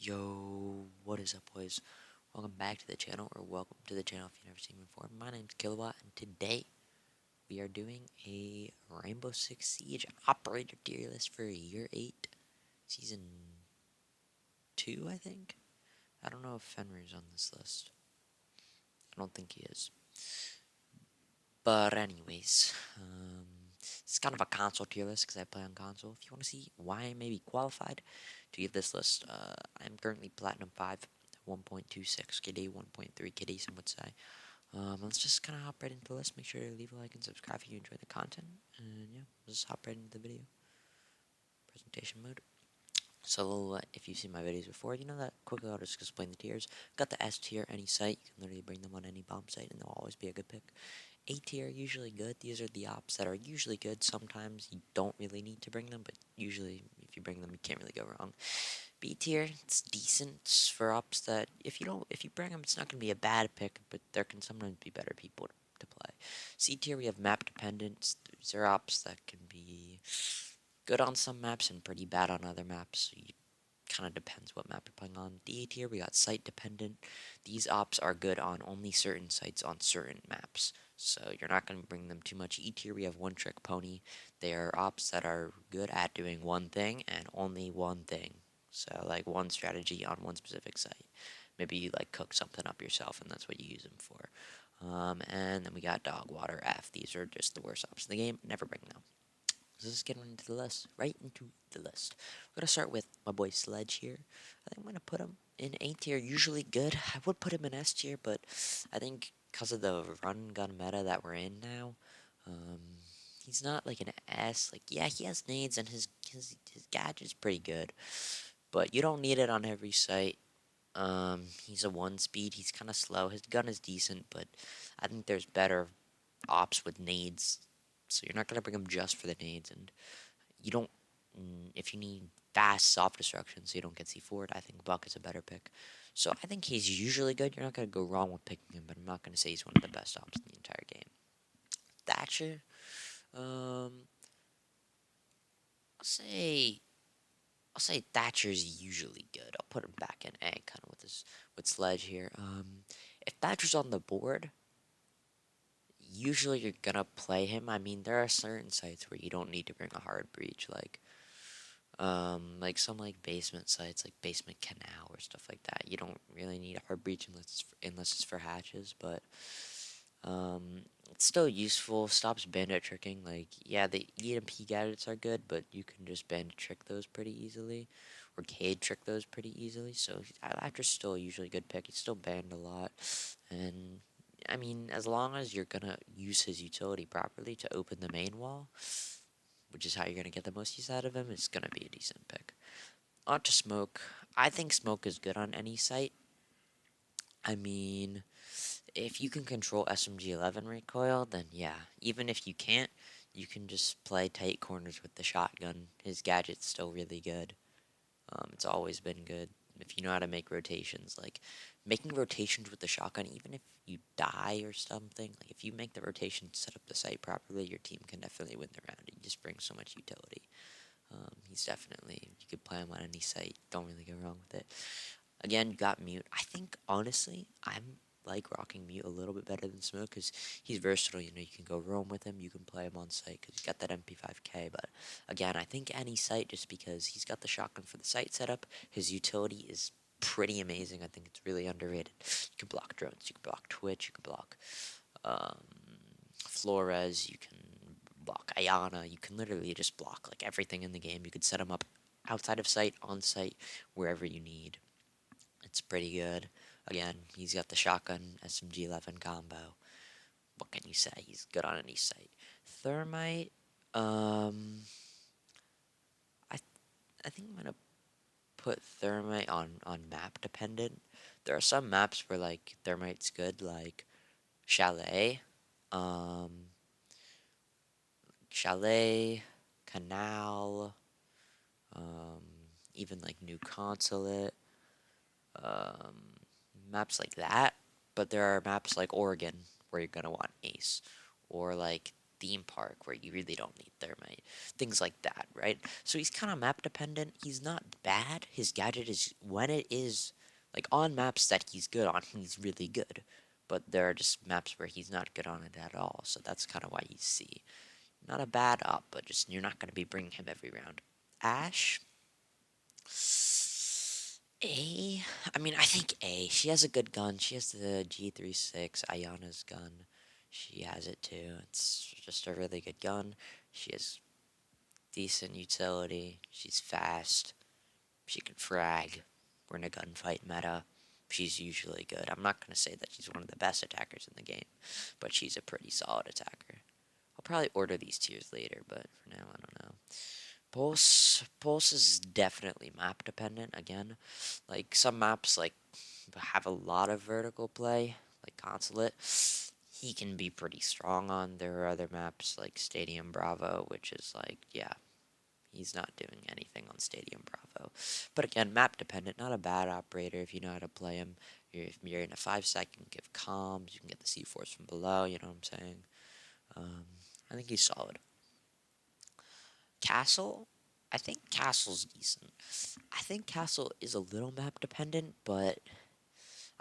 Yo, what is up, boys? Welcome back to the channel, or welcome to the channel if you've never seen me before. My name's Kilowatt, and today we are doing a Rainbow Six Siege Operator tier list for Year 8, Season 2, I think? I don't know if Fenrir's on this list. I don't think he is. But anyways, it's kind of a console tier list because I play on console. If you want to see why I may be qualified to get this list, I'm currently Platinum 5, 1.26 KD, 1.3 KD, some would say. Let's just kind of hop right into the list. Make sure to leave a like and subscribe if you enjoy the content. And yeah, let's just hop right into the video. Presentation mode. So if you've seen my videos before, you know that quickly I'll just explain the tiers. Got the S tier, any site. You can literally bring them on any bomb site and they'll always be a good pick. A tier, usually good. These are the ops that are usually good. Sometimes you don't really need to bring them, but usually if you bring them, you can't really go wrong. B tier, it's decent it's for ops that if you bring them, it's not gonna be a bad pick, but there can sometimes be better people to play. C tier, we have map dependence. These are ops that can be good on some maps and pretty bad on other maps. So kind of depends what map you're playing on. D tier, we got site dependent. These ops are good on only certain sites on certain maps, so you're not going to bring them too much. E tier, we have one trick pony. They are ops that are good at doing one thing and only one thing. So like one strategy on one specific site. Maybe you like cook something up yourself and that's what you use them for. And then we got dog water F. These are just the worst ops in the game. Never bring them. So let's get into the list. Right into the list. We're gonna start with my boy Sledge here. I think I'm gonna put him in A tier. Usually good. I would put him in S tier, but I think because of the run gun meta that we're in now, um, he's not like an S. Like yeah, he has nades and his gadget's pretty good, but you don't need it on every site. He's a 1 speed. He's kind of slow. His gun is decent, but I think there's better ops with nades. So you're not gonna bring him just for the nades, and you don't. If you need fast soft destruction so you don't get C4'd, I think Buck is a better pick. So I think he's usually good. You're not gonna go wrong with picking him, but I'm not gonna say he's one of the best ops in the entire game. Thatcher, um, I'll say I'll say Thatcher's usually good. I'll put him back in A, kind of with Sledge here. If Thatcher's on the board, usually you're gonna play him. I mean, there are certain sites where you don't need to bring a hard breach, like some like basement sites, like basement canal or stuff like that. You don't really need a hard breach unless it's for hatches, but it's still useful. Stops bandit tricking. Like yeah, the EMP gadgets are good, but you can just bandit trick those pretty easily, or Cade trick those pretty easily. So After's still usually a good pick. He's still banned a lot, and I mean, as long as you're gonna use his utility properly to open the main wall, which is how you're gonna get the most use out of him, it's gonna be a decent pick. On to Smoke. I think Smoke is good on any site. I mean, if you can control SMG-11 recoil, then yeah. Even if you can't, you can just play tight corners with the shotgun. His gadget's still really good. It's always been good. If you know how to make rotations, like making rotations with the shotgun, even if you die or something, like if you make the rotation, set up the site properly, your team can definitely win the round. It just brings so much utility. He's definitely, you could play him on any site. Don't really go wrong with it. Again, you got Mute. I think, honestly, I'm like rocking Mute a little bit better than Smoke because he's versatile. You know, you can go roam with him. You can play him on site because he's got that MP5K. But again, I think any site just because he's got the shotgun for the site setup. His utility is pretty amazing. I think it's really underrated. You can block drones. You can block Twitch. You can block um, Flores. You can block Ayana. You can literally just block like everything in the game. You could set him up outside of sight, on site, wherever you need. It's pretty good. Again, he's got the shotgun SMG-11 combo. What can you say? He's good on any site. Thermite, um, I I think I'm gonna put Thermite on map dependent. There are some maps where like Thermite's good, like Chalet, um, Chalet, Canal, um, even like New Consulate, um, maps like that. But there are maps like Oregon where you're gonna want Ace, or like theme park where you really don't need thermite, things like that, right? So he's kind of map dependent. He's not bad. His gadget is when it is like on maps that he's good on, he's really good. But there are just maps where he's not good on it at all. So that's kind of why he's C. Not a bad op, but just you're not going to be bringing him every round. Ash, A. I mean, I think A. She has a good gun. She has the G36 Ayana's gun. She has it too. It's just a really good gun. She has decent utility. She's fast. She can frag. We're in a gunfight meta. She's usually good. I'm not going to say that she's one of the best attackers in the game, but she's a pretty solid attacker. I'll probably order these tiers later, but for now, I don't know. Pulse is definitely map dependent again. Like some maps like have a lot of vertical play, like Consulate. He can be pretty strong on. There are other maps like Stadium Bravo, which is like, yeah, he's not doing anything on Stadium Bravo. But again, map dependent, not a bad operator if you know how to play him. If you're in a 5-sec, you can give comms, you can get the C4s from below, you know what I'm saying? Um, I think he's solid. Castle, I think Castle's decent. I think Castle is a little map dependent, but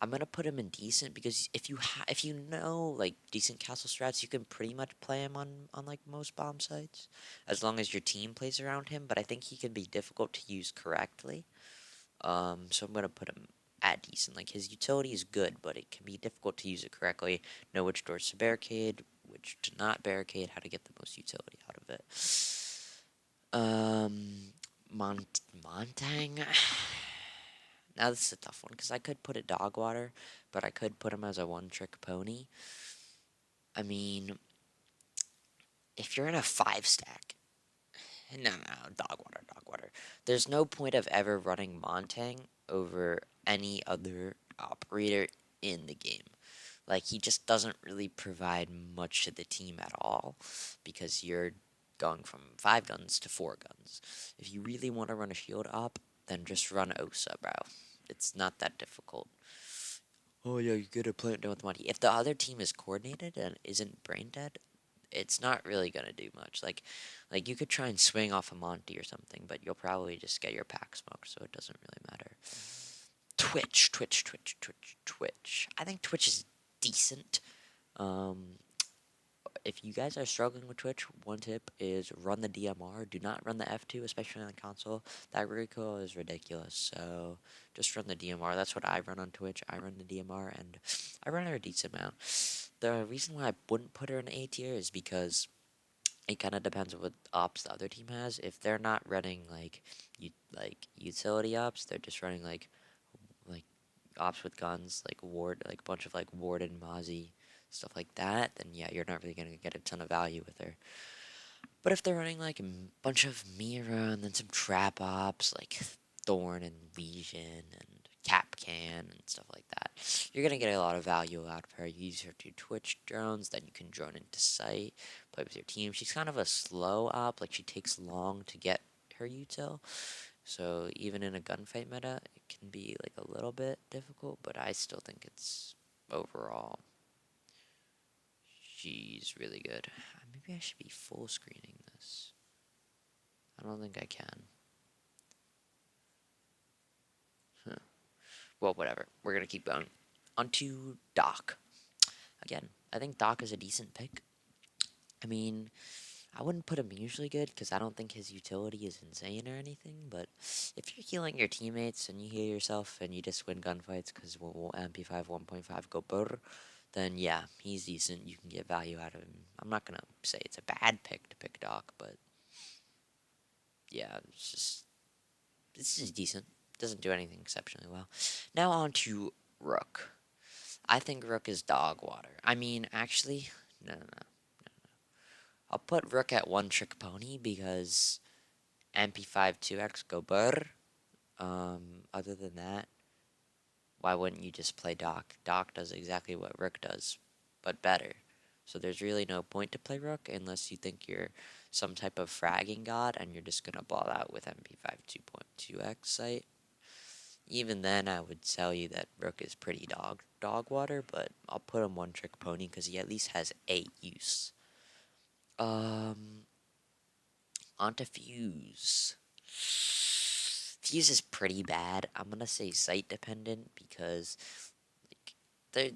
I'm gonna put him in decent because if you know like decent Castle strats, you can pretty much play him on like most bomb sites, as long as your team plays around him. But I think he can be difficult to use correctly. So I'm gonna put him at decent. Like his utility is good, but it can be difficult to use it correctly. Know which doors to barricade, which to not barricade, how to get the most utility out of it. Montang. Now this is a tough one because I could put it dog water, but I could put him as a one-trick pony. I mean, if you're in a 5-stack, no, dog water, dog water. There's no point of ever running Montang over any other operator in the game. Like, he just doesn't really provide much to the team at all because you're going from 5 guns to 4 guns. If you really want to run a shield op, then just run Osa, bro. It's not that difficult. Oh yeah, you're good at playing down with money. If the other team is coordinated and isn't brain dead, it's not really gonna do much. Like you could try and swing off a Monty or something, but you'll probably just get your pack smoked, so it doesn't really matter. Twitch. I think Twitch is decent. Um, if you guys are struggling with Twitch, one tip is run the DMR. Do not run the F2, especially on the console. That recoil is ridiculous. So just run the DMR. That's what I run on Twitch. I run the DMR, and I run her a decent amount. The reason why I wouldn't put her in A tier is because it kind of depends on what ops the other team has. If they're not running like utility ops, they're just running like ops with guns, like ward, like a bunch of like ward and Mozzie stuff like that. Then yeah, you're not really gonna get a ton of value with her. But if they're running like a bunch of Mira and then some trap ops like Thorn and Legion and Capcan and stuff like that, you're gonna get a lot of value out of her. You use her to Twitch drones, then you can drone into sight, play with your team. She's kind of a slow op, like she takes long to get her util. So even in a gunfight meta, it can be like a little bit difficult, but I still think it's overall she's really good. Maybe I should be full screening this. I don't think I can. Huh. Well, whatever. We're gonna keep going. Onto Doc. Again, I think Doc is a decent pick. I mean, I wouldn't put him usually good because I don't think his utility is insane or anything. But if you're healing your teammates and you heal yourself and you just win gunfights because MP5 1.5 go burr, then yeah, he's decent. You can get value out of him. I'm not gonna say it's a bad pick to pick Doc, but yeah, this is decent. Doesn't do anything exceptionally well. Now on to Rook. I think Rook is dog water. I mean, actually, no. I'll put Rook at one trick pony because MP5 2X go burr. Other than that, why wouldn't you just play Doc? Doc does exactly what Rook does, but better. So there's really no point to play Rook unless you think you're some type of fragging god and you're just gonna ball out with MP5 2.2X sight. Even then, I would tell you that Rook is pretty dog water, but I'll put him one trick pony because he at least has 8 use. Um, On to Fuse. Fuse is pretty bad. I'm gonna say site dependent because like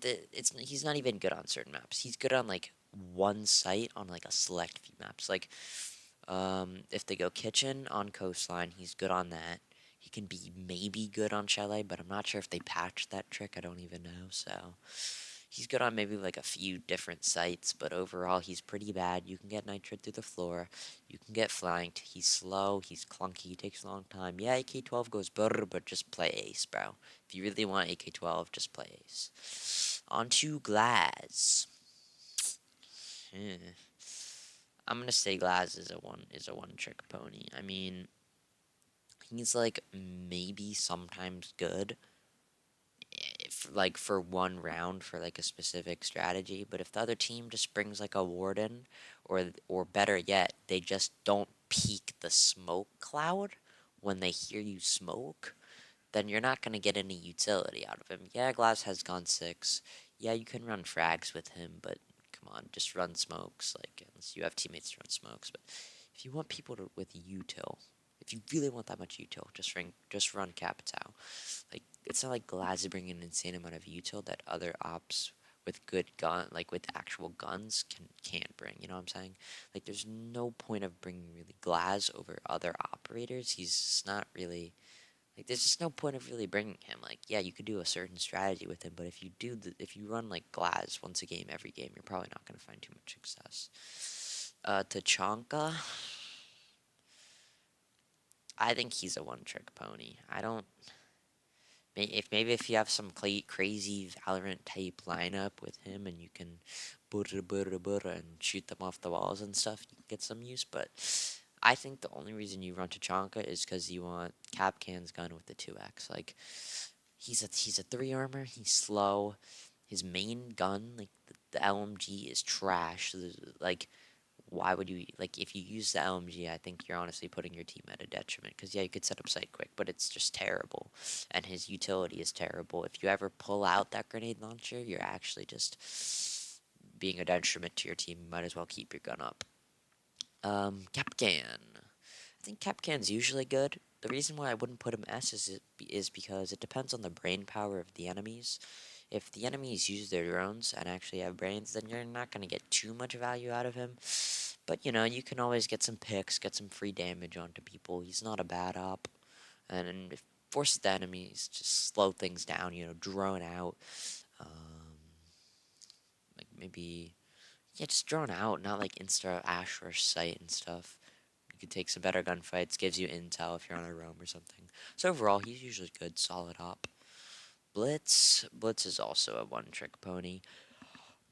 he's not even good on certain maps. He's good on like one site on like a select few maps. Like if they go kitchen on coastline, he's good on that. He can be maybe good on chalet, but I'm not sure if they patched that trick. I don't even know. So he's good on maybe like a few different sites, but overall he's pretty bad. You can get nitro through the floor. You can get flanked. He's slow. He's clunky. He takes a long time. Yeah, AK-12 goes brr, but just play ace, bro. If you really want AK-12, just play ace. On to Glaz. Hmm. I'm gonna say Glaz is a one trick pony. I mean, he's like maybe sometimes good, if, like for one round for like a specific strategy. But if the other team just brings like a warden, or better yet, they just don't peek the smoke cloud when they hear you smoke, then you're not going to get any utility out of him. Yeah, Glass has gone 6. Yeah, you can run frags with him, but come on, just run smokes. Like, unless you have teammates to run smokes. But if you want people to with util, if you really want that much util, just run Capitao. Like, it's not like Glass is bringing an insane amount of util that other ops with good gun, like with actual guns, can't bring. You know what I'm saying? Like, there's no point of bringing really Glass over other operators. He's not really like, there's just no point of really bringing him. Like, yeah, you could do a certain strategy with him, but if you run like Glaz once a game every game, you're probably not going to find too much success. Tachanka, I think he's a one trick pony. I don't. Maybe if you have some crazy Valorant type lineup with him and you can and shoot them off the walls and stuff, you can get some use. But I think the only reason you run Tachanka is because you want Capcan's gun with the 2x. Like, he's a 3 armor. He's slow. His main gun, like the LMG, is trash. Like, why would you like if you use the LMG? I think you're honestly putting your team at a detriment because yeah, you could set up site quick, but it's just terrible, and his utility is terrible. If you ever pull out that grenade launcher, you're actually just being a detriment to your team. You might as well keep your gun up. Capcan. I think Capcan's usually good. The reason why I wouldn't put him S is because it depends on the brain power of the enemies. If the enemies use their drones and actually have brains, then you're not going to get too much value out of him. But, you can always get some picks, get some free damage onto people. He's not a bad op. And it forces the enemies to slow things down, drone out. Um, like maybe, yeah, just drone out, not like insta Ash Rush sight and stuff. You could take some better gunfights, gives you intel if you're on a roam or something. So overall, he's usually good, solid op. Blitz is also a one-trick pony.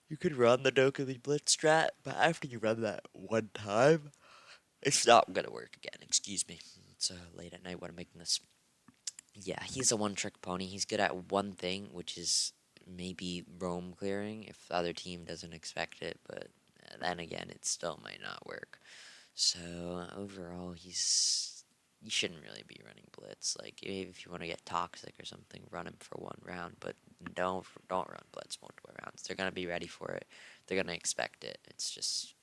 You could run the Dokkan Blitz strat, but after you run that one time, it's not gonna work again. Excuse me. It's late at night when I'm making this. Yeah, he's a one-trick pony. He's good at one thing, which is maybe roam clearing if the other team doesn't expect it, but then again, it still might not work. So overall, you shouldn't really be running blitz. Like if you want to get toxic or something, run him for one round, but don't run blitz multiple rounds. They're gonna be ready for it. They're gonna expect it. It's just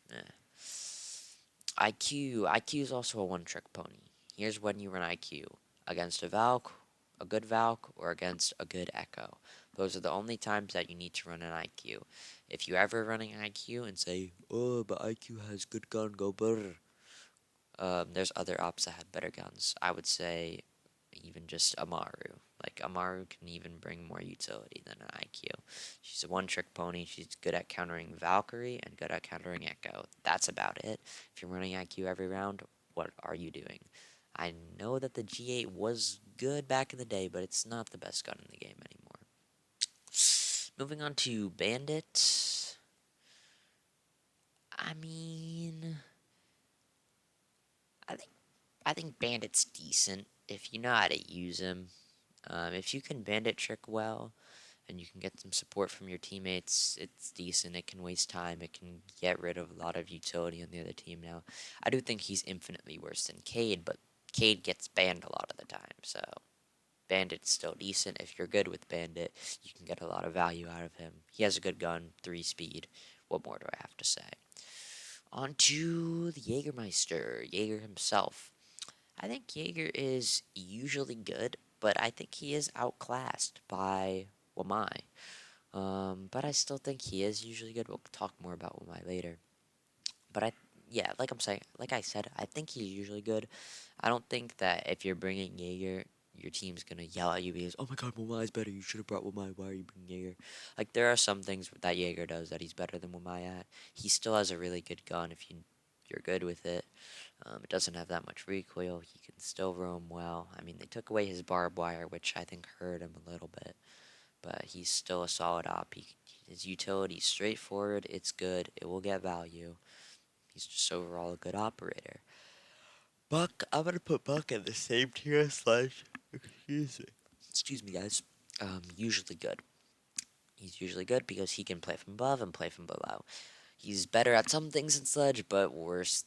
IQ is also a one trick pony. Here's when you run IQ against a Valk, a good Valk, or against a good Echo. Those are the only times that you need to run an IQ. If you're ever running IQ and say, "Oh, but IQ has good gun, go brr," there's other ops that have better guns. I would say even just Amaru. Like Amaru can even bring more utility than an IQ. She's a one-trick pony. She's good at countering Valkyrie and good at countering Echo. That's about it. If you're running IQ every round, what are you doing? I know that the G8 was good back in the day, but it's not the best gun in the game anymore. Moving on to Bandit. I mean, I think I think Bandit's decent if you know how to use him. If you can Bandit trick well and you can get some support from your teammates, it's decent. It can waste time. It can get rid of a lot of utility on the other team. Now, I do think he's infinitely worse than Cade, but Cade gets banned a lot of the time. So Bandit's still decent. If you're good with Bandit, you can get a lot of value out of him. He has a good gun, 3 speed. What more do I have to say? On to the Jägermeister, Jaeger himself. I think Jaeger is usually good, but I think he is outclassed by Wamai. But I still think he is usually good. We'll talk more about Wamai later. But yeah, like I said, I think he's usually good. I don't think that if you're bringing Jaeger, your team's gonna yell at you because, oh my god, Wamai's better. You should have brought Wamai. Why are you bringing Jaeger? Like there are some things that Jaeger does that he's better than Wamai at. He still has a really good gun if you're good with it. It doesn't have that much recoil. He can still roam well. I mean, they took away his barbed wire, which I think hurt him a little bit, but he's still a solid op. His utility's straightforward. It's good. It will get value. He's just overall a good operator. Buck, I'm gonna put Buck in the same tier as Sledge. Excuse me. Excuse me, guys. Usually good. He's usually good because he can play from above and play from below. He's better at some things than Sledge, but worse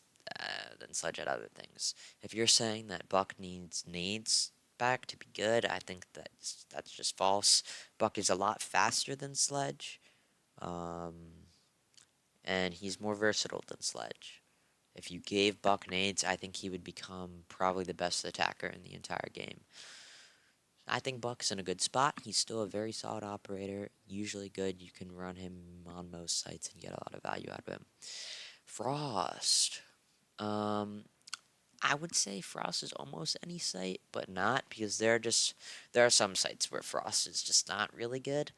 than Sledge at other things. If you're saying that Buck needs nades back to be good, I think that's just false. Buck is a lot faster than Sledge, um, and he's more versatile than Sledge. If you gave Buck nades, I think he would become probably the best attacker in the entire game. I think Buck's in a good spot. He's still a very solid operator. Usually good. You can run him on most sites and get a lot of value out of him. Frost. Um, I would say Frost is almost any site, but not because there are some sites where Frost is just not really good.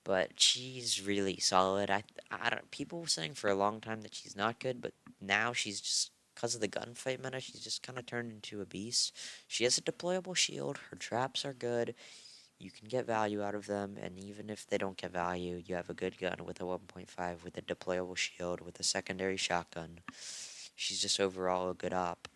But she's really solid. I don't. People were saying for a long time that she's not good, but now she's just because of the gunfight meta, she's just kind of turned into a beast. She has a deployable shield. Her traps are good. You can get value out of them, and even if they don't get value, you have a good gun with a 1.5, with a deployable shield, with a secondary shotgun. She's just overall a good op.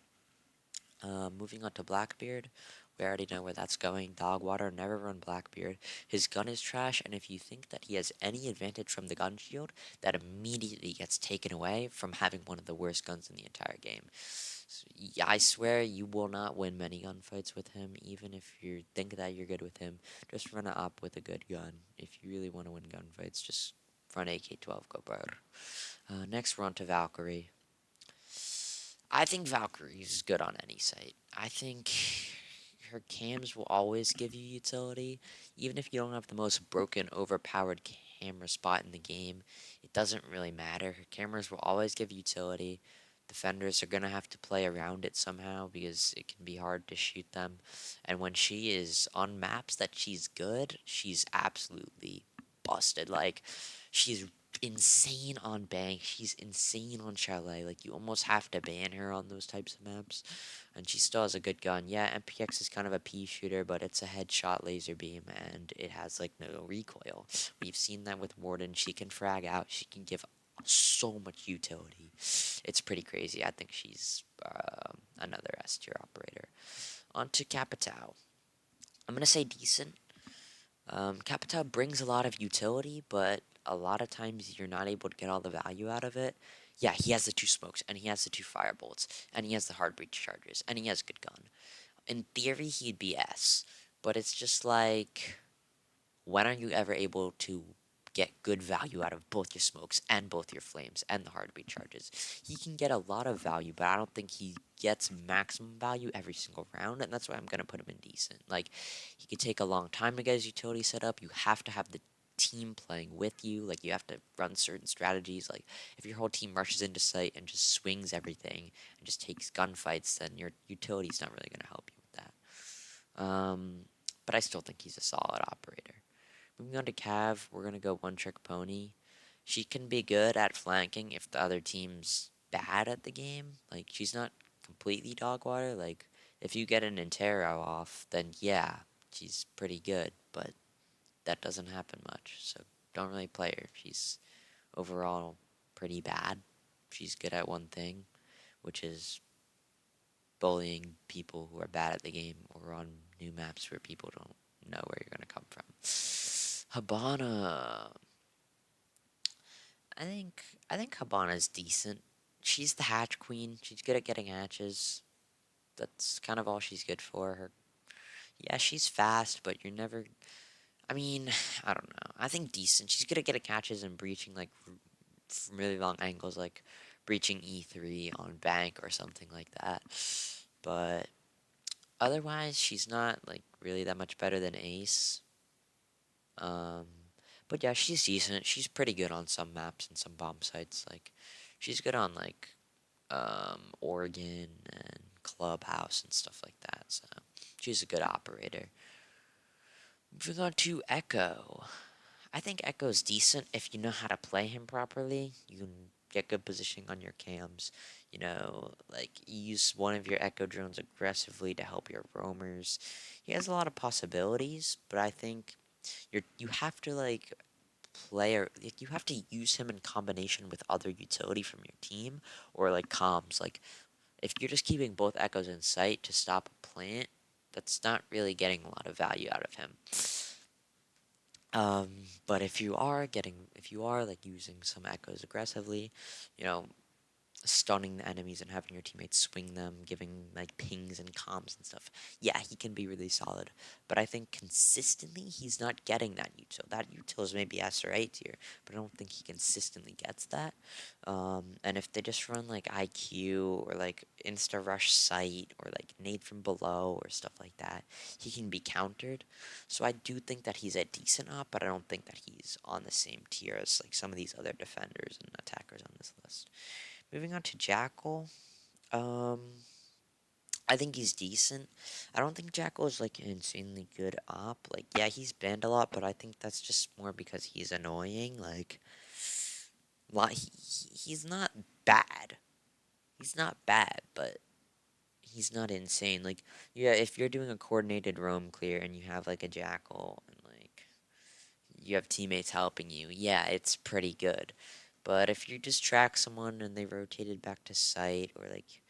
Moving on to Blackbeard, we already know where that's going. Dogwater, never run Blackbeard. His gun is trash, and if you think that he has any advantage from the gun shield, that immediately gets taken away from having one of the worst guns in the entire game. So, yeah, I swear you will not win many gunfights with him, even if you think that you're good with him. Just run it up with a good gun. If you really want to win gunfights, just run AK-12 Cobra. Next, we're on to Valkyrie. I think Valkyrie is good on any site. I think her cams will always give you utility, even if you don't have the most broken, overpowered camera spot in the game. It doesn't really matter. Her cameras will always give utility. Defenders are gonna have to play around it somehow because it can be hard to shoot them. And when she is on maps that she's good, she's absolutely busted. Like she's insane on Bank. She's insane on Chalet. Like you almost have to ban her on those types of maps. And she still has a good gun. Yeah, MPX is kind of a pea shooter, but it's a headshot laser beam and it has like no recoil. We've seen that with Warden. She can frag out. She can give so much utility. It's pretty crazy. I think she's another S tier operator. On to Capitao. I'm gonna say decent. Capita brings a lot of utility, but a lot of times you're not able to get all the value out of it. Yeah, he has the two smokes, and he has the two fire bolts, and he has the hard breach charges, and he has a good gun. In theory, he'd be S, but it's just like, when are you ever able to get good value out of both your smokes and both your flames and the heartbeat charges? He can get a lot of value, but I don't think he gets maximum value every single round, and that's why I'm gonna put him in decent. Like, he could take a long time to get his utility set up. You have to have the team playing with you. Like, you have to run certain strategies. Like, if your whole team rushes into site and just swings everything and just takes gunfights, then your utility's not really gonna help you with that. But I still think he's a solid operator. Moving on to Cav, we're gonna go one trick pony. She can be good at flanking if the other team's bad at the game. Like she's not completely dog water. Like if you get an Intero off, then yeah, she's pretty good. But that doesn't happen much, so don't really play her. She's overall pretty bad. She's good at one thing, which is bullying people who are bad at the game or on new maps where people don't know where you're gonna come from. Habana. I think Habana's decent. She's the hatch queen. She's good at getting hatches. That's kind of all she's good for. Her, yeah, she's fast, but you're never. I mean, I don't know. I think decent. She's good at getting hatches and breaching like from really long angles. Like breaching E3 on bank or something like that. But otherwise, she's not like really that much better than Ace. Um, but yeah, she's decent. She's pretty good on some maps and some bomb sites. Like, she's good on like Oregon and Clubhouse and stuff like that. So she's a good operator. Moving on to Echo. I think Echo's decent if you know how to play him properly. You can get good positioning on your cams. Like use one of your Echo drones aggressively to help your roamers. He has a lot of possibilities, but I think you have to like you have to use him in combination with other utility from your team or like comms. Like if you're just keeping both Echoes in sight to stop a plant, that's not really getting a lot of value out of him. Um, but if you are like using some echoes aggressively, you know, stunning the enemies and having your teammates swing them, giving like pings and comms and stuff, yeah, he can be really solid. But I think consistently he's not getting that util. That util is maybe S or A tier, but I don't think he consistently gets that. And if they just run like IQ or like insta rush sight or like nade from below or stuff like that, he can be countered. So I do think that he's a decent op, but I don't think that he's on the same tier as like some of these other defenders and attackers on this list. Moving on to Jackal. Um, I think he's decent. I don't think Jackal is like an insanely good op. Like, yeah, he's banned a lot, but I think that's just more because he's annoying. Like, he's not bad. He's not bad, but he's not insane. Like, yeah, if you're doing a coordinated roam clear and you have like a Jackal and like you have teammates helping you, yeah, it's pretty good. But if you just track someone and they rotated back to site, or like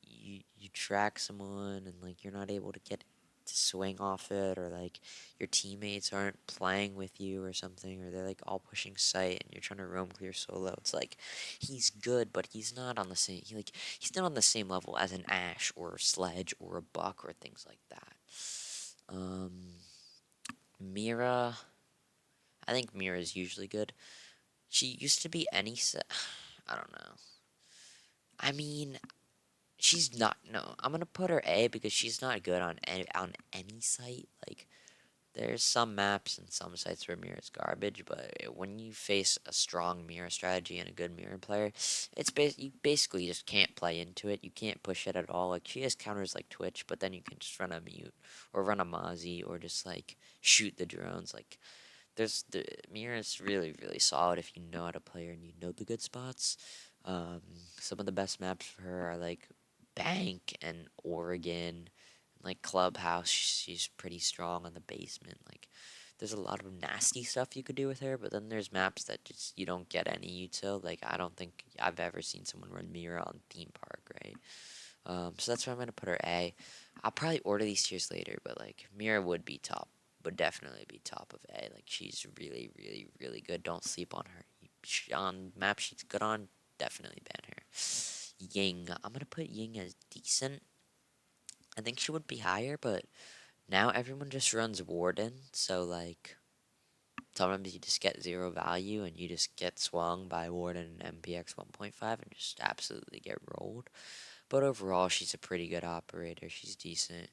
you track someone and like you're not able to get to swing off it, or like your teammates aren't playing with you or something, or they're like all pushing site and you're trying to roam clear solo, it's like he's good, but he's not on the same he's not on the same level as an Ash or a Sledge or a Buck or things like that. um Mira, I think Mira is usually good. She used to be any set. I don't know. I mean, she's not. No, I'm gonna put her A because she's not good on any site. Like, there's some maps and some sites where Mira's garbage, but when you face a strong Mira strategy and a good Mira player, you basically just can't play into it. You can't push it at all. Like, she has counters like Twitch, but then you can just run a mute or run a Mozzie or just like shoot the drones. Like, there's the Mira is really really solid if you know how to play her and you know the good spots. Um, some of the best maps for her are like Bank and Oregon, and like Clubhouse. She's pretty strong on the basement. Like, there's a lot of nasty stuff you could do with her, but then there's maps that just you don't get any util. Like, I don't think I've ever seen someone run Mira on Theme Park, right? So that's why I'm gonna put her A. I'll probably order these tiers later, but like Mira would be top, would definitely be top of A. Like, she's really, really, really good. Don't sleep on her. On map she's good on, definitely ban her. Ying, I'm gonna put Ying as decent. I think she would be higher, but now everyone just runs Warden, so like sometimes you just get zero value and you just get swung by Warden and MPX 1.5 and just absolutely get rolled. But overall, she's a pretty good operator. She's decent.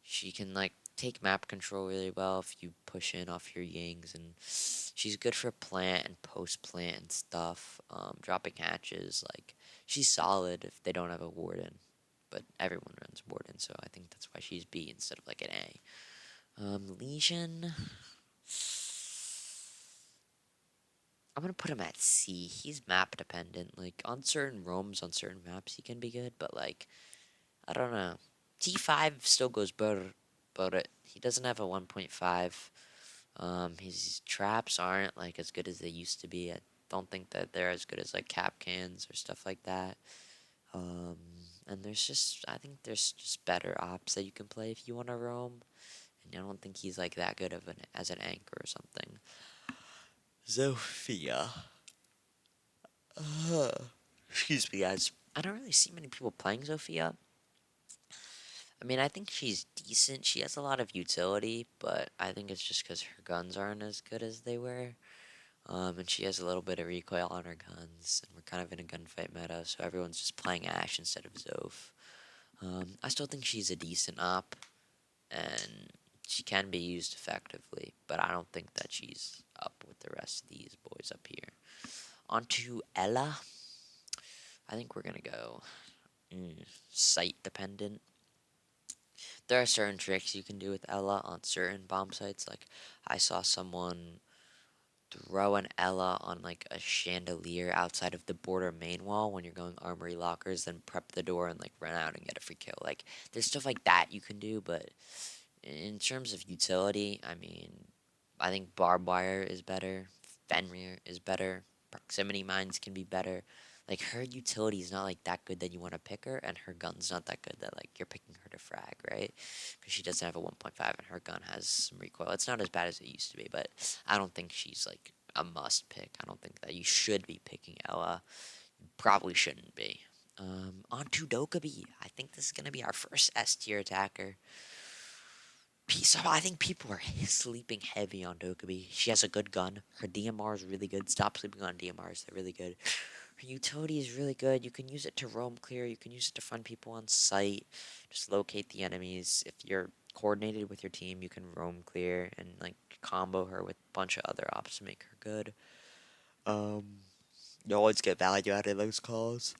She can like take map control really well if you push in off your Yings, and she's good for plant and post plant and stuff. Dropping hatches, like she's solid if they don't have a warden, but everyone runs warden, so I think that's why she's B instead of like an A. Lesion, I'm gonna put him at C. He's map dependent. Like on certain roams, on certain maps, he can be good, but like I don't know. T5 still goes better, but he doesn't have a 1.5. His traps aren't like as good as they used to be. I don't think that they're as good as like cap cans or stuff like that. Um, and I think there's just better ops that you can play if you want to roam. And I don't think he's like that good of as an anchor or something. Zofia. Excuse me, guys. I don't really see many people playing Zofia. I mean, I think she's decent. She has a lot of utility, but I think it's just because her guns aren't as good as they were. And she has a little bit of recoil on her guns, and we're kind of in a gunfight meta, so everyone's just playing Ash instead of Zoph. I still think she's a decent op, and she can be used effectively, but I don't think that she's up with the rest of these boys up here. On to Ella. I think we're gonna go site dependent. There are certain tricks you can do with Ella on certain bomb sites. Like I saw someone throw an Ella on like a chandelier outside of the border main wall when you're going armory lockers, then prep the door and like run out and get a free kill. Like there's stuff like that you can do, but in terms of utility, I mean, I think barbed wire is better, Fenrir is better, proximity mines can be better. Like her utility is not like that good that you want to pick her, and her gun's not that good that like you're picking her to frag, right? Because she doesn't have a 1.5 and her gun has some recoil. It's not as bad as it used to be, but I don't think she's like a must pick. I don't think that you should be picking Ella. Probably shouldn't be. On to Dokkaebi. I think this is gonna be our first S tier attacker. So I think people are sleeping heavy on Dokkaebi. She has a good gun. Her DMR is really good. Stop sleeping on DMRs. They're really good. Her utility is really good. You can use it to roam clear. You can use it to find people on site. Just locate the enemies. If you're coordinated with your team, you can roam clear and like combo her with a bunch of other ops to make her good. Um, you always get value out of those calls.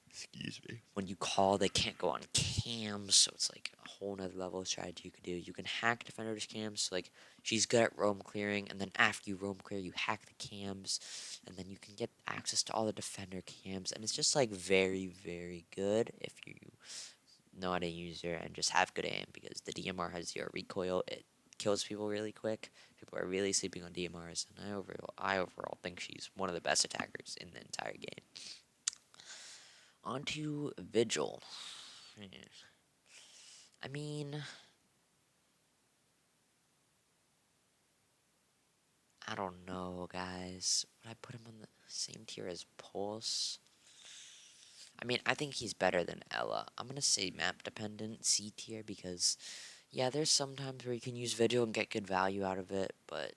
Excuse me. When you call, they can't go on cams, so it's like a whole nother level of strategy you could do. You can hack defenders' cams, so like she's good at roam clearing, and then after you roam clear, you hack the cams, and then you can get access to all the defender cams, and it's just like very, very good if you know how to use her and just have good aim, because the DMR has zero recoil. It kills people really quick. People are really sleeping on DMRs, and I overall think she's one of the best attackers in the entire game. On to Vigil. I mean, I don't know, guys. Would I put him on the same tier as Pulse? I mean, I think he's better than Ella. I'm gonna say map dependent C tier because, yeah, there's some times where you can use Vigil and get good value out of it, but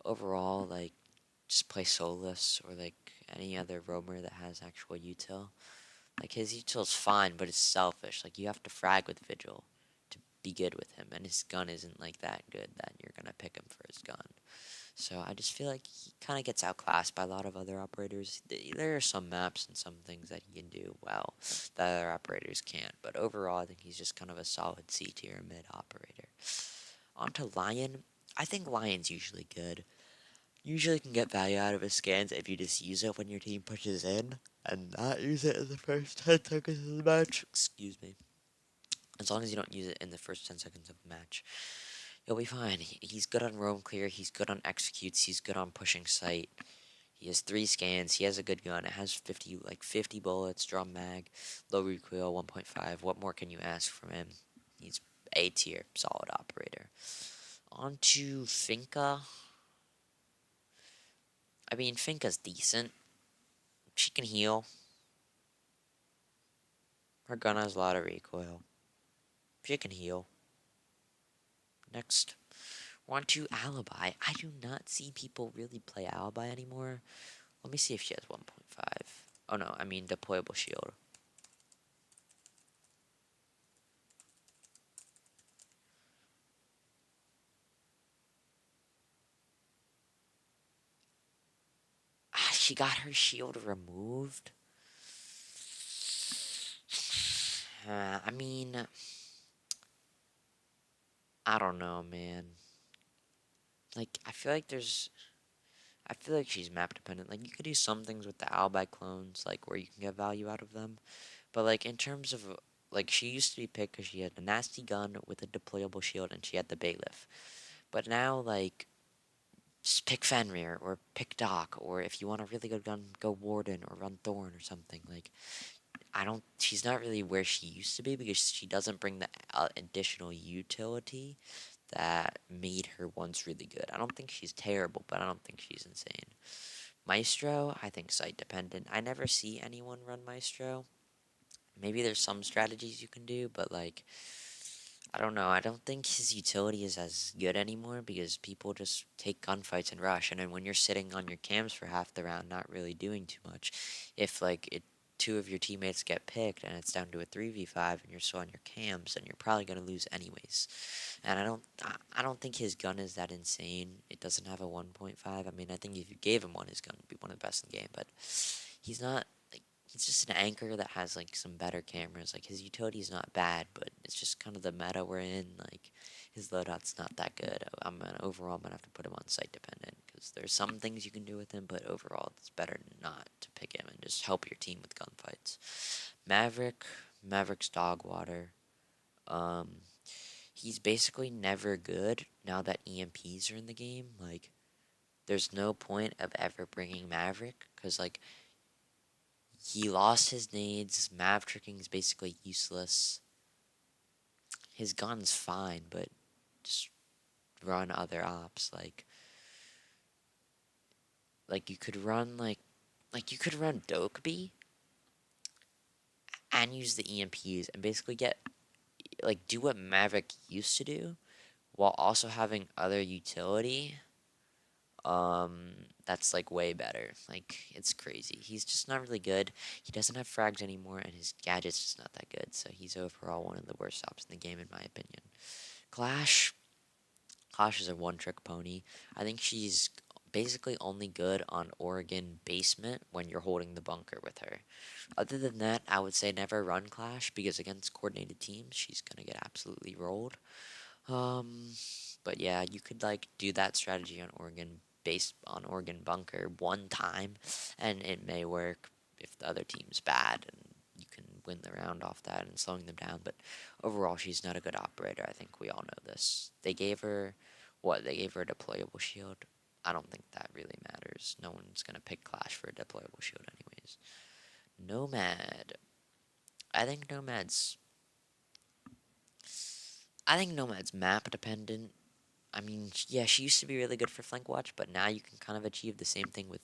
overall, like, just play Solus or like any other roamer that has actual util. Like his util's fine, but it's selfish. Like you have to frag with Vigil to be good with him, and his gun isn't like that good that you're gonna pick him for his gun. So I just feel like he kind of gets outclassed by a lot of other operators. There are some maps and some things that he can do well that other operators can't, but overall I think he's just kind of a solid C tier mid operator. On to Lion. I think Lion's usually good. Usually can get value out of his scans if you just use it when your team pushes in and not use it in the first 10 seconds of the match. Excuse me. As long as you don't use it in the first 10 seconds of the match, you'll be fine. He's good on roam clear, he's good on executes, he's good on pushing sight. He has 3 scans, he has a good gun, it has 50 bullets, drum mag, low recoil, 1.5. What more can you ask from him? He's A tier, solid operator. On to Finka. I mean, Finka's decent. She can heal. Her gun has a lot of recoil. She can heal. Next. On to Alibi. I do not see people really play Alibi anymore. Let me see if she has 1.5. Oh no, I mean deployable shield. She got her shield removed. I mean, I don't know, man. Like, I feel like she's map dependent. Like, you could do some things with the Alibi clones, like, where you can get value out of them. But, like, in terms of, like, she used to be picked because she had a nasty gun with a deployable shield and she had the bailiff. But now, like, just pick Fenrir or pick Doc, or if you want a really good gun, go Warden or run Thorn or something. Like, I don't. She's not really where she used to be because she doesn't bring the additional utility that made her once really good. I don't think she's terrible, but I don't think she's insane. Maestro, I think site dependent. I never see anyone run Maestro. Maybe there's some strategies you can do, but like I don't know. I don't think his utility is as good anymore because people just take gunfights and rush, and then when you're sitting on your cams for half the round, not really doing too much, if like two of your teammates get picked and it's down to a 3v5 and you're still on your cams, then you're probably gonna lose anyways. And I don't think his gun is that insane. It doesn't have a 1.5. I mean, I think if you gave him one, his gun would be one of the best in the game, but he's not like he's just an anchor that has like some better cameras. Like his utility is not bad, but it's just kind of the meta we're in. Like his loadout's not that good. Overall I'm gonna have to put him on site dependent because there's some things you can do with him, but overall it's better not to pick him and just help your team with gunfights. Maverick, Maverick's dog water. Um, he's basically never good now that EMPs are in the game. Like there's no point of ever bringing Maverick because like he lost his nades. Mav tricking is basically useless. His gun's fine, but just run other ops. Like you could run like you could run Dokeby and use the EMPs and basically get like do what Maverick used to do while also having other utility. That's like way better. Like it's crazy. He's just not really good. He doesn't have frags anymore, and his gadget's just not that good. So he's overall one of the worst ops in the game, in my opinion. Clash, Clash is a one-trick pony. I think she's basically only good on Oregon basement when you're holding the bunker with her. Other than that, I would say never run Clash because against coordinated teams, she's gonna get absolutely rolled. Um, but yeah, you could like do that strategy on Oregon based on Oregon bunker one time, and it may work if the other team's bad, and you can win the round off that and slowing them down. But overall, she's not a good operator. I think we all know this. They gave her what? They gave her a deployable shield. I don't think that really matters. No one's gonna pick Clash for a deployable shield, anyways. Nomad. I think Nomad's. I think Nomad's map dependent. I mean, yeah, she used to be really good for flank watch, but now you can kind of achieve the same thing with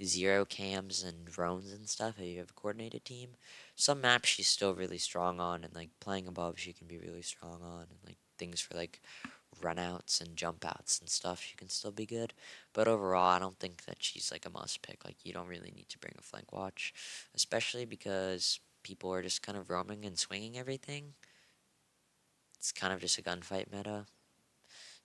zero cams and drones and stuff if you have a coordinated team. Some maps she's still really strong on, and like playing above, she can be really strong on, and like things for like runouts and jump outs and stuff, she can still be good. But overall, I don't think that she's like a must pick. Like, you don't really need to bring a flank watch, especially because people are just kind of roaming and swinging everything. It's kind of just a gunfight meta.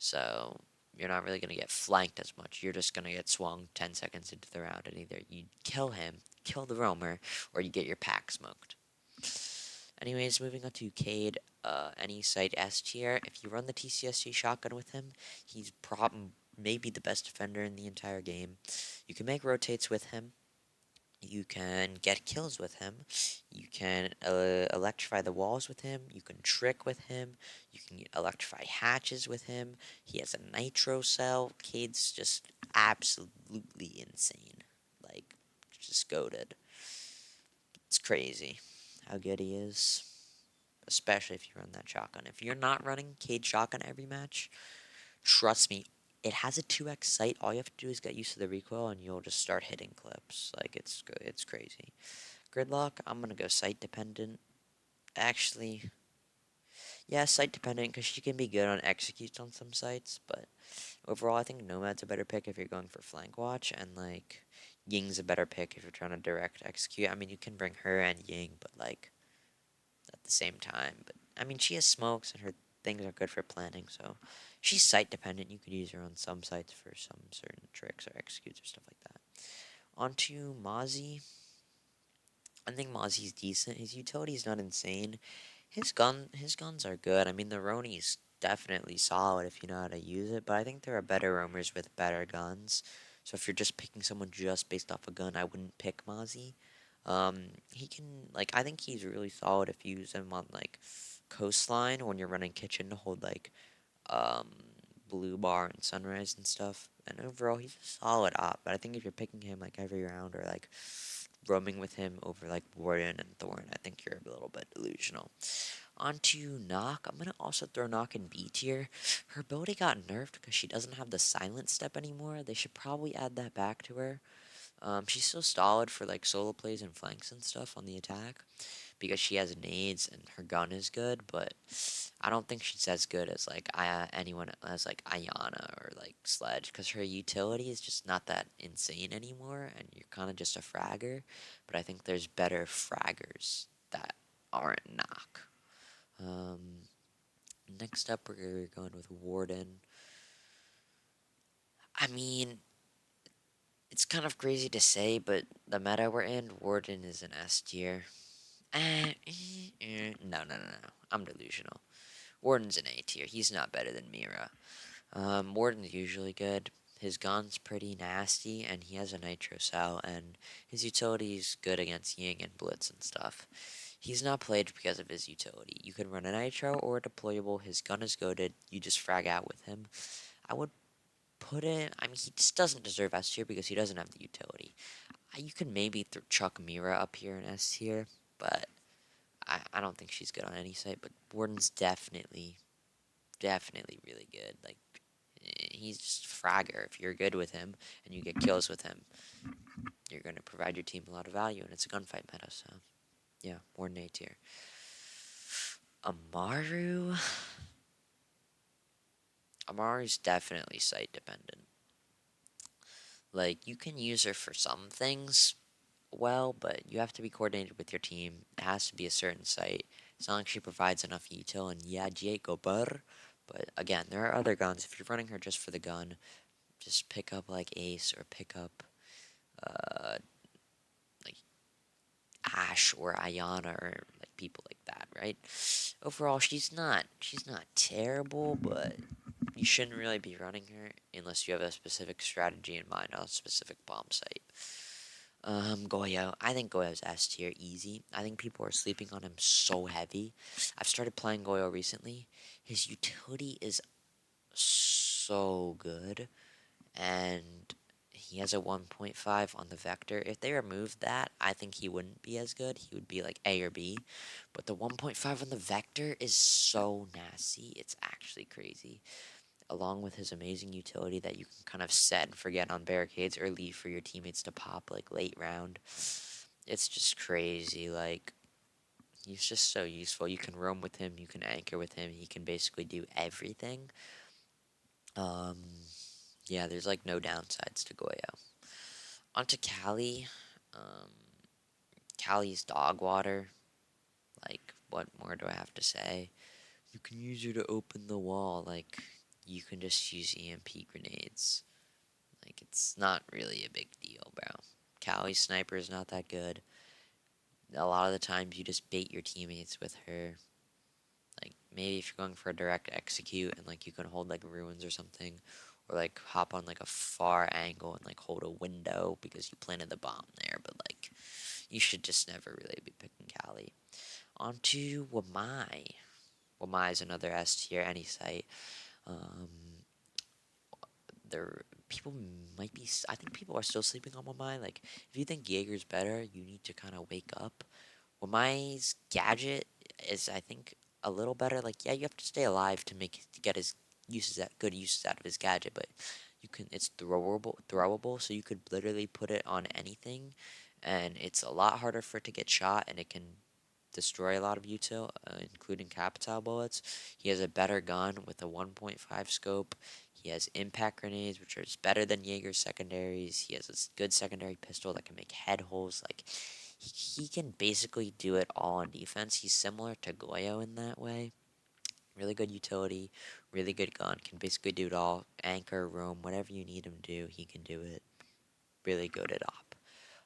So you're not really going to get flanked as much. You're just going to get swung 10 seconds into the round, and either you kill him, kill the roamer, or you get your pack smoked. Anyways, moving on to Cade, any site S tier. If you run the TCSG shotgun with him, he's maybe the best defender in the entire game. You can make rotates with him. You can get kills with him. You can electrify the walls with him. You can trick with him. You can electrify hatches with him. He has a nitro cell. Cade's just absolutely insane. Like, just goaded. It's crazy how good he is. Especially if you run that shotgun. If you're not running Cade shotgun every match, trust me, it has a 2x sight. All you have to do is get used to the recoil, and you'll just start hitting clips. Like it's crazy. Gridlock, I'm gonna go site dependent. Actually, yeah, site dependent because she can be good on executes on some sites, but overall, I think Nomad's a better pick if you're going for flank watch, and like Ying's a better pick if you're trying to direct execute. I mean, you can bring her and Ying, but like at the same time. But I mean, she has smokes and her things are good for planning, so she's site dependent. You could use her on some sites for some certain tricks or executes or stuff like that. On to Mozzie. I think Mozzie's decent. His utility is not insane. His guns are good. I mean, the Roni's definitely solid if you know how to use it, but I think there are better roamers with better guns. So if you're just picking someone just based off a gun, I wouldn't pick Mozzie. He can like I think he's really solid if you use him on like coastline when you're running kitchen to hold like um blue bar and sunrise and stuff. And overall, he's a solid op. But I think if you're picking him like every round or like roaming with him over like Warden and Thorn, I think you're a little bit delusional. On to Knock. I'm gonna also throw Knock in B tier. Her ability got nerfed because she doesn't have the silent step anymore. They should probably add that back to her. She's still solid for like solo plays and flanks and stuff on the attack, because she has nades and her gun is good, but I don't think she's as good as like anyone as like Ayana or like Sledge, because her utility is just not that insane anymore, and you're kind of just a fragger. But I think there's better fraggers that aren't knock. Um, Next up, we're going with Warden. I mean, it's kind of crazy to say, but the meta we're in, Warden is an S tier. No. I'm delusional. Warden's an A tier. He's not better than Mira. Warden's usually good. His gun's pretty nasty, and he has a nitro cell, and his utility's good against Ying and Blitz and stuff. He's not played because of his utility. You can run a nitro or a deployable. His gun is goaded. You just frag out with him. I would put it. I mean, he just doesn't deserve S tier because he doesn't have the utility. You can maybe chuck Mira up here in S tier, but I don't think she's good on any site. But Warden's definitely really good. Like, he's just fragger. If you're good with him and you get kills with him, you're going to provide your team a lot of value, and it's a gunfight meta. So yeah, Warden A tier. Amaru. Amaru's definitely site dependent. Like, you can use her for some things well, but you have to be coordinated with your team. It has to be a certain site. It's not like she provides enough util, and yeah, G8 go burr. But again, there are other guns. If you're running her just for the gun, just pick up like Ace or pick up like Ash or Ayana or like people like that, right? Overall, she's not terrible, but you shouldn't really be running her unless you have a specific strategy in mind on a specific bomb site. Goyo. I think Goyo's S tier easy. I think people are sleeping on him so heavy. I've started playing Goyo recently. His utility is so good, and he has a 1.5 on the vector. If they removed that, I think he wouldn't be as good. He would be like A or B. But the 1.5 on the vector is so nasty. It's actually crazy. Along with his amazing utility that you can kind of set and forget on barricades or leave for your teammates to pop like late round. It's just crazy. Like, he's just so useful. You can roam with him, you can anchor with him, he can basically do everything. Um, yeah, there's like no downsides to Goyo. Onto Callie. Um, Callie's dog water. Like, what more do I have to say? You can use her to open the wall. Like, you can just use EMP grenades. Like, it's not really a big deal, bro. Callie's sniper is not that good. A lot of the times you just bait your teammates with her. Like, maybe if you're going for a direct execute and like you can hold like ruins or something, or like hop on like a far angle and like hold a window because you planted the bomb there. But like, you should just never really be picking Callie. On to Wamai. Wamai is another S tier, any site. Um, there people might be. I think people are still sleeping on Wamai. Like, if you think Jaeger's better, you need to kind of wake up. Wamai's gadget is, I think, a little better. Like, yeah, you have to stay alive to get his good uses out of his gadget, but you can. It's throwable, so you could literally put it on anything, and it's a lot harder for it to get shot, and it can destroy a lot of util, including capital bullets. He has a better gun with a 1.5 scope. He has impact grenades, which are better than Jaeger's secondaries. He has a good secondary pistol that can make head holes. Like, he can basically do it all on defense. He's similar to Goyo in that way. Really good utility, really good gun. Can basically do it all. Anchor, roam, whatever you need him to do, he can do it. Really good at op.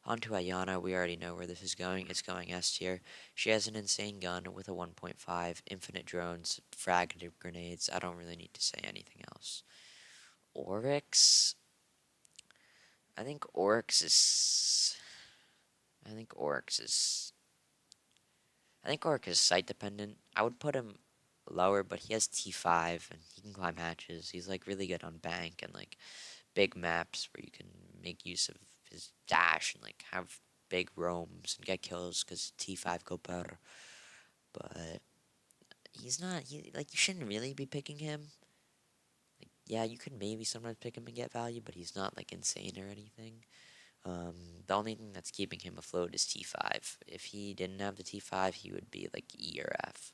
On to Ayana, we already know where this is going. It's going S tier. She has an insane gun with a 1.5, infinite drones, frag grenades. I don't really need to say anything else. Oryx. I think Oryx is. I think Oryx is. I think Oryx is site dependent. I would put him lower, but he has T5 and he can climb hatches. He's like really good on bank and like big maps where you can make use of his dash and like have big roams and get kills because T5 go better. But he's not. Like, you shouldn't really be picking him. Like, yeah, you could maybe sometimes pick him and get value, but he's not like insane or anything. Um, the only thing that's keeping him afloat is T5. If he didn't have the T5, he would be like E or F.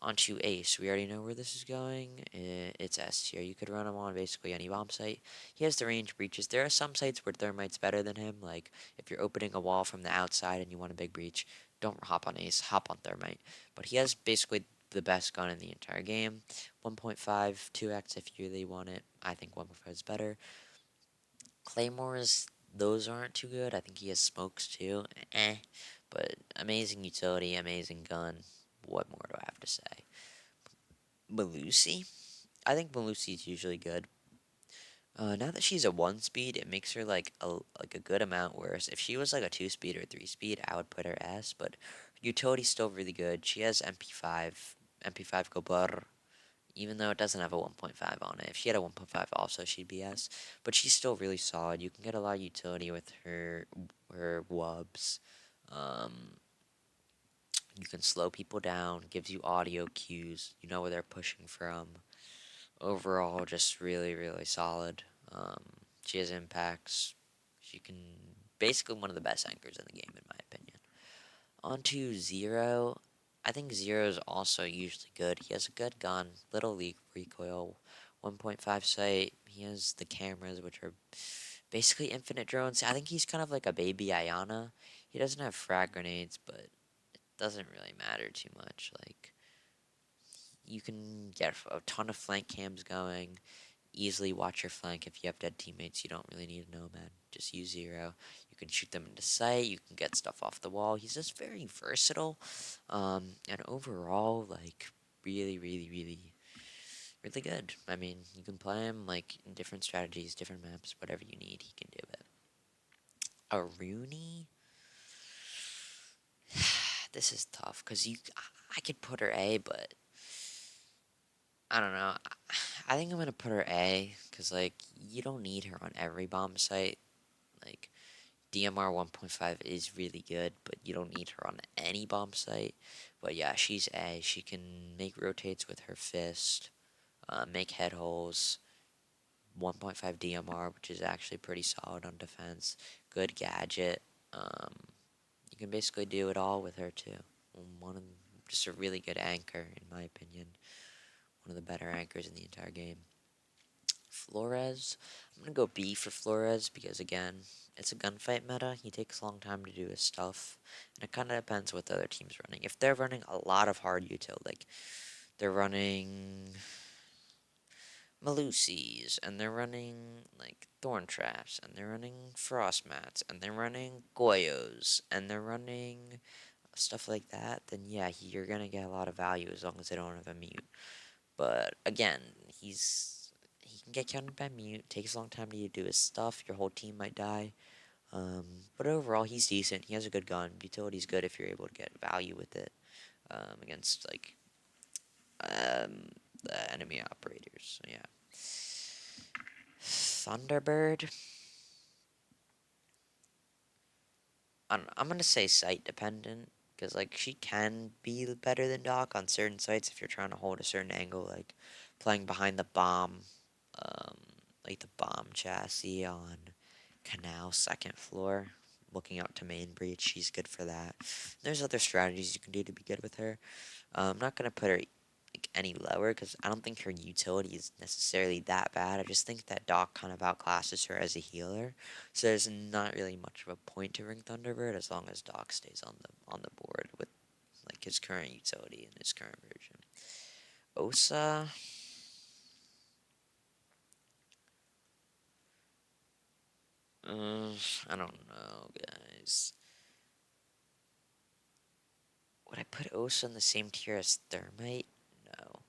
Onto Ace. We already know where this is going. It's S tier. You could run him on basically any bomb site. He has the range breaches. There are some sites where Thermite's better than him. Like if you're opening a wall from the outside and you want a big breach, don't hop on Ace. Hop on Thermite. But he has basically the best gun in the entire game. 1.5, 2x if you really want it. I think 1.5 is better. Claymores, those aren't too good. I think he has smokes too. Eh. But amazing utility, amazing gun. What more do I have to say? Malusi? I think Malusi's usually good. Now that she's a 1 speed, it makes her like a good amount worse. If she was like a 2 speed or 3 speed, I would put her S. But utility's still really good. She has MP5, MP5 go brr, even though it doesn't have a 1.5 on it. If she had a 1.5 also, she'd be S. But she's still really solid. You can get a lot of utility with her wubs. Um, you can slow people down, gives you audio cues. You know where they're pushing from. Overall, just really, really solid. Um, she has impacts. She can basically one of the best anchors in the game, in my opinion. On to Zero. I think Zero is also usually good. He has a good gun, little leak recoil, 1.5 sight. He has the cameras, which are basically infinite drones. I think he's kind of like a baby Ayana. He doesn't have frag grenades, but it doesn't really matter too much. Like you can get a ton of flank cams going, easily watch your flank. If you have dead teammates, you don't really need a nomad. Just use Zero. You can shoot them into sight. You can get stuff off the wall. He's just very versatile, and overall, like really, really, really, really good. I mean, you can play him like in different strategies, different maps, whatever you need, he can do it. A Rooney. This is tough because I could put her A, but I don't know. I think I'm gonna put her A because like you don't need her on every bomb site. Like DMR 1.5 is really good, but you don't need her on any bomb site. But yeah, she's A. She can make rotates with her fist, make head holes. 1.5 DMR, which is actually pretty solid on defense. Good gadget. Um, you can basically do it all with her too. One of just a really good anchor, in my opinion. One of the better anchors in the entire game. Flores. I'm gonna go B for Flores because again, it's a gunfight meta. He takes a long time to do his stuff, and it kind of depends what the other team's running. If they're running a lot of hard util, like they're running Malusi's, and they're running like Thorn Traps, and they're running Frost Mats, and they're running Goyos, and they're running stuff like that, then yeah, you're gonna get a lot of value as long as they don't have a mute. But again, he can get countered by mute. Takes a long time to do his stuff. Your whole team might die. But overall, he's decent. He has a good gun. Utility's good if you're able to get value with it against like the enemy operators. So yeah, Thunderbird. I'm gonna say site dependent because like she can be better than Doc on certain sites if you're trying to hold a certain angle, like playing behind the bomb, um, like the bomb chassis on Canal second floor, looking out to main breach. She's good for that. There's other strategies you can do to be good with her. I'm not gonna put her like any lower because I don't think her utility is necessarily that bad. I just think that Doc kind of outclasses her as a healer, so there's not really much of a point to ring Thunderbird as long as Doc stays on the board with like his current utility and his current version. Osa, uh, I don't know, guys. Would I put Osa in the same tier as Thermite? No.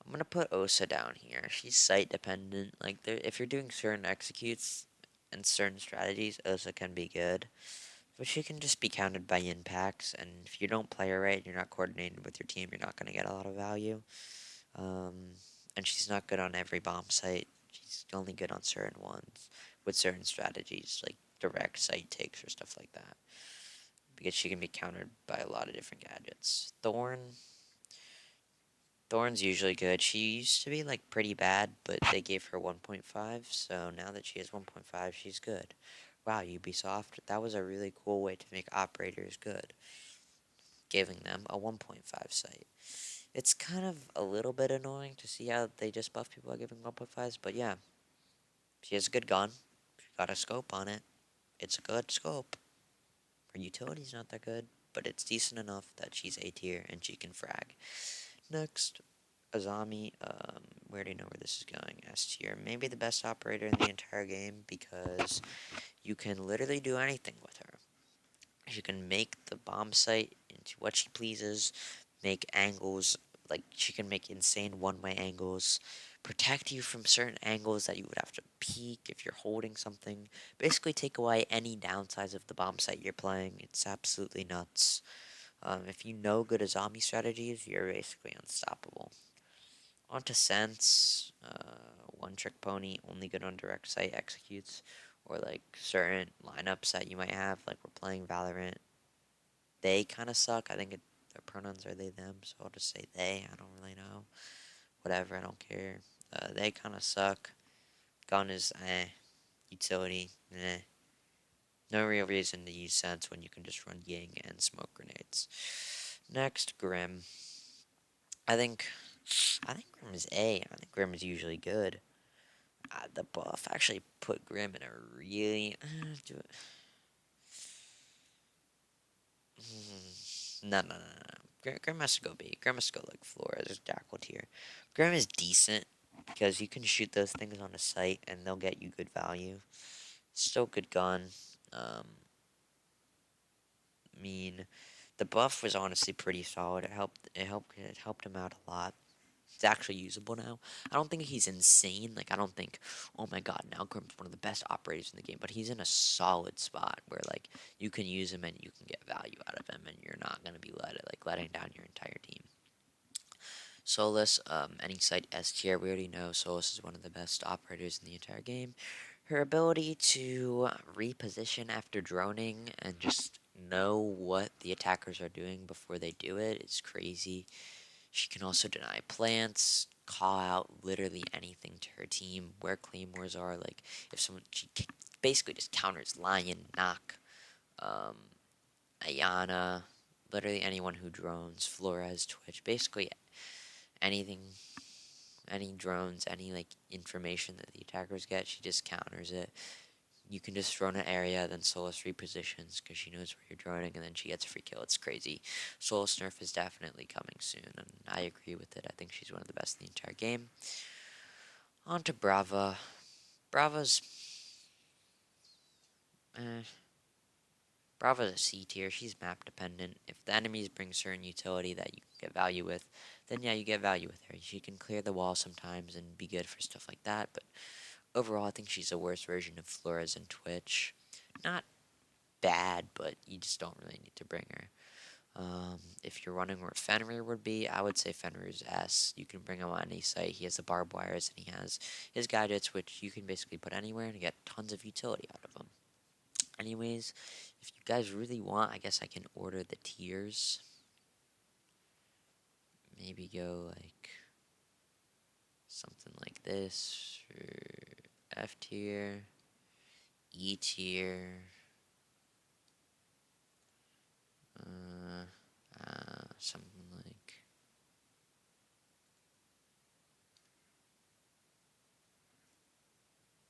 I'm gonna put Osa down here. She's site dependent. Like, if you're doing certain executes and certain strategies, Osa can be good. But she can just be counted by impacts, and if you don't play her right, you're not coordinated with your team, you're not gonna get a lot of value. Um, and she's not good on every bomb site. She's only good on certain ones with certain strategies, like direct site takes or stuff like that. Because she can be countered by a lot of different gadgets. Thorn's usually good. She used to be like pretty bad, but they gave her 1.5, so now that she has 1.5, she's good. wow, Ubisoft, that was a really cool way to make operators good, giving them a 1.5 sight. It's kind of a little bit annoying to see how they just buff people by giving 1.5s, but yeah, she has a good gun. She got a scope on it. It's a good scope. Her utility's not that good, but it's decent enough that she's A tier and she can frag. Next, Azami. We already know where this is going. S tier. Maybe the best operator in the entire game because you can literally do anything with her. She can make the bomb site into what she pleases, make angles, like she can make insane one-way angles, protect you from certain angles that you would have to peek if you're holding something. Basically, take away any downsides of the bomb site you're playing. It's absolutely nuts. If you know good Azami strategies, you're basically unstoppable. On to Sense, one trick pony, only good on direct sight executes, or like certain lineups that you might have, like we're playing Valorant. They kind of suck. I think their pronouns are they, them, so I'll just say they. I don't really know. Whatever, I don't care. They kind of suck. Gun is eh. Utility, eh. No real reason to use Sense when you can just run Ying and smoke grenades. Next, Grim. I think I think Grim is A. I think Grim is usually good. The buff actually put Grim in a really do it. No, no, no, no. Grim has to go B. Grim has to go like Flores or Jackal tier. Grim is decent because you can shoot those things on a site and they'll get you good value. Still good gun. Um, I mean, the buff was honestly pretty solid. It helped him out a lot. He's actually usable now. I don't think he's insane. Like I don't think, oh my god, now Grim's one of the best operators in the game. But he's in a solid spot where like you can use him and you can get value out of him, and you're not gonna be letting down your entire team. Solus, any site S tier. We already know Solus is one of the best operators in the entire game. Her ability to reposition after droning and just know what the attackers are doing before they do it is crazy. She can also deny plants, call out literally anything to her team, where claymores are. Like, if someone, she basically just counters Lion, Knock, um, Ayana, literally anyone who drones, Flores, Twitch, basically anything, any drones, any like information that the attackers get, she just counters it. You can just drone an area, then Solus repositions because she knows where you're droning, and then she gets a free kill. It's crazy. Solus nerf is definitely coming soon, and I agree with it. I think she's one of the best in the entire game. On to Brava. Brava's. Eh, Brava's a C tier. She's map dependent. If the enemies bring certain utility that you can get value with, then yeah, you get value with her. She can clear the wall sometimes and be good for stuff like that, but overall, I think she's a worse version of Flores and Twitch. Not bad, but you just don't really need to bring her. If you're running where Fenrir would be, I would say Fenrir's S. You can bring him on any site. He has the barbed wires and he has his gadgets, which you can basically put anywhere and get tons of utility out of them. Anyways, if you guys really want, I guess I can order the tiers. Maybe go like something like this for F tier, E tier,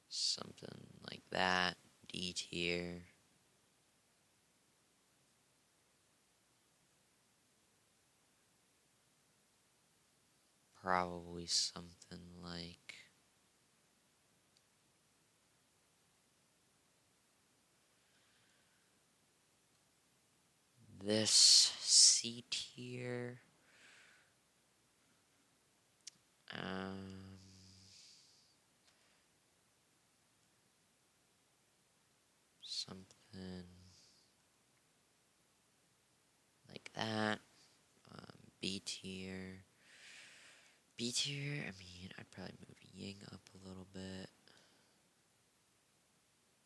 something like that. D tier. Probably something like this. C tier. Um, something like that. B tier. B tier, I mean, I'd probably move Ying up a little bit.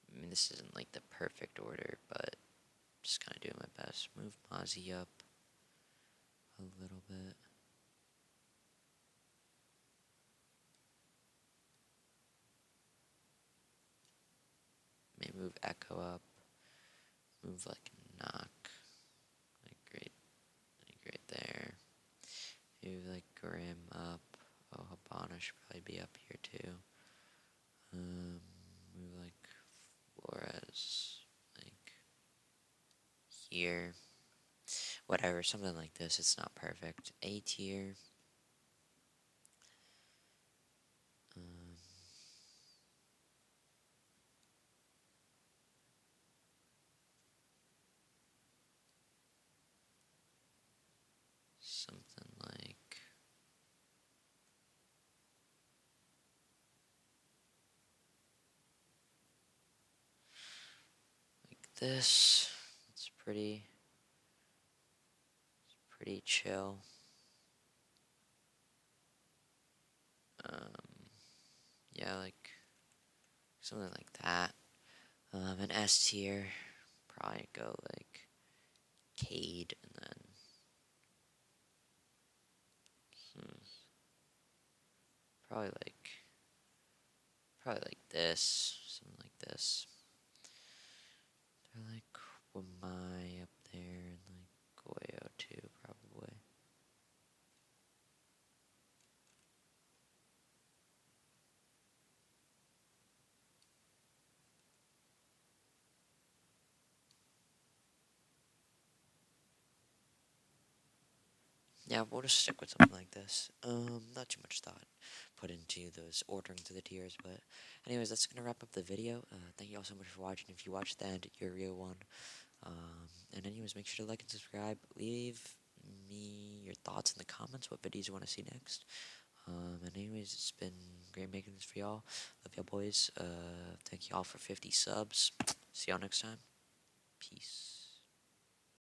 I mean, this isn't like the perfect order, but just kind of doing my best. Move Mozzie up a little bit. Maybe move echo up, move like knock, like right there. Move like Grim up. Oh, Habana should probably be up here too. Move like Flores, like here. Whatever, something like this. It's not perfect. A tier. Um, something like this. It's pretty chill. Um, yeah, like something like that. An S tier, probably go like Cade, and then hmm, probably like probably like this, something like this. They're like Wamai up there, and like Goyo too, probably. Yeah, we'll just stick with something like this. Not too much thought put into those ordering through the tiers, but anyways, that's gonna wrap up the video. Thank you all so much for watching. If you watched the end, you're a real one. And anyways, make sure to like and subscribe. Leave me your thoughts in the comments. What videos you want to see next. And anyways, it's been great making this for y'all. Love y'all boys. Thank y'all for 50 subs. See y'all next time. Peace.